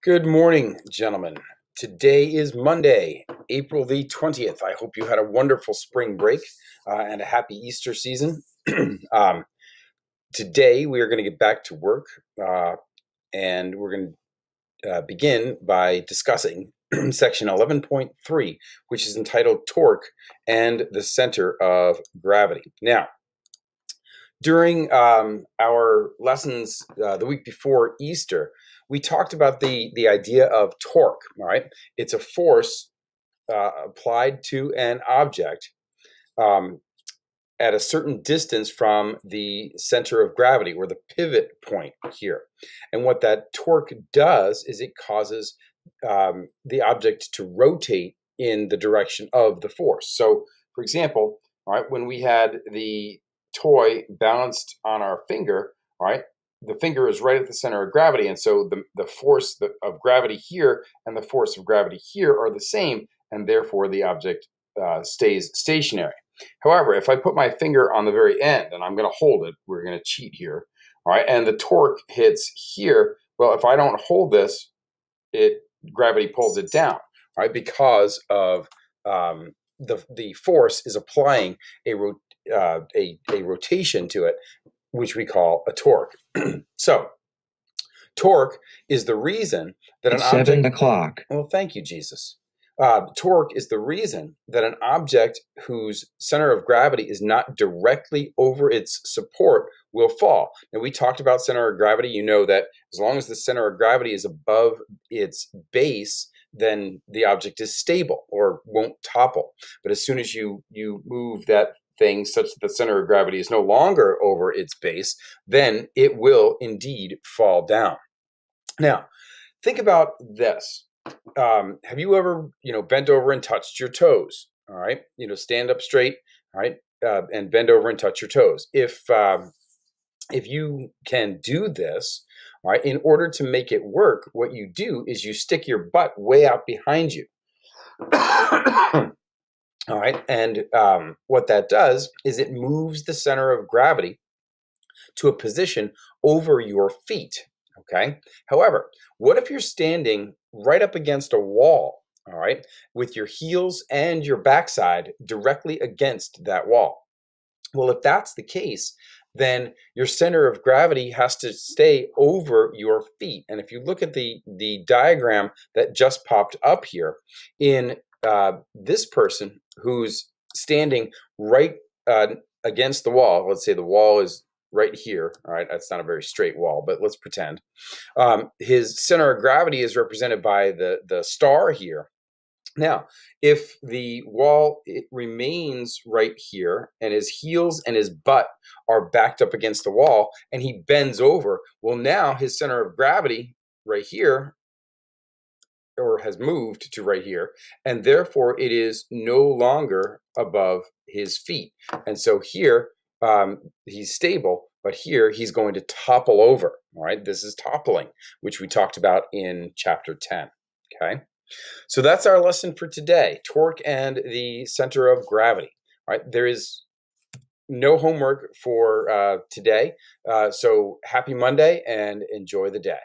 Good morning, gentlemen. Today is Monday, April the 20th. I hope you had a wonderful spring break and a happy Easter season. Today, we are going to get back to work and we're going to begin by discussing section 11.3, which is entitled Torque and the Center of Gravity. Now, during our lessons the week before Easter, we talked about the idea of torque. All right, it's a force applied to an object at a certain distance from the center of gravity, or the pivot point here. And what that torque does is it causes the object to rotate in the direction of the force. So, for example, all right, when we had the toy balanced on our finger, all right, the finger is right at the center of gravity, and so the force of gravity here and the force of gravity here are the same, and therefore the object stays stationary. However, if I put my finger on the very end, and I'm going to hold it, we're going to cheat here, all right, and the torque hits here, well, if I don't hold this, gravity pulls it down, right, because of the force is applying a rotation to it, which we call a torque. So, torque is the reason that an object... 7 o'clock. Well, thank you, Jesus. Torque is the reason that an object whose center of gravity is not directly over its support will fall. Now, we talked about center of gravity. You know that as long as the center of gravity is above its base, then the object is stable or won't topple. But as soon as you move that thing such that the center of gravity is no longer over its base, then it will indeed fall down. Now, think about this. Have you ever, bent over and touched your toes? All right, stand up straight, all right, and bend over and touch your toes. If you can do this, all right, in order to make it work, what you do is you stick your butt way out behind you. All right, and what that does is it moves the center of gravity to a position over your feet. Okay. However, what if you're standing right up against a wall, all right, with your heels and your backside directly against that wall? Well, if that's the case, then your center of gravity has to stay over your feet. And if you look at the diagram that just popped up here, in this person who's standing right against the wall, let's say the wall is right here, all right, that's not a very straight wall, but let's pretend. His center of gravity is represented by the star here. Now, if the wall remains right here and his heels and his butt are backed up against the wall and he bends over, well, now his center of gravity right here, or has moved to right here, and therefore it is no longer above his feet. And so here, he's stable, but here he's going to topple over. All right, this is toppling, which we talked about in chapter 10. Okay, so that's our lesson for today: torque and the center of gravity. All right, there is no homework for today, so happy Monday and enjoy the day.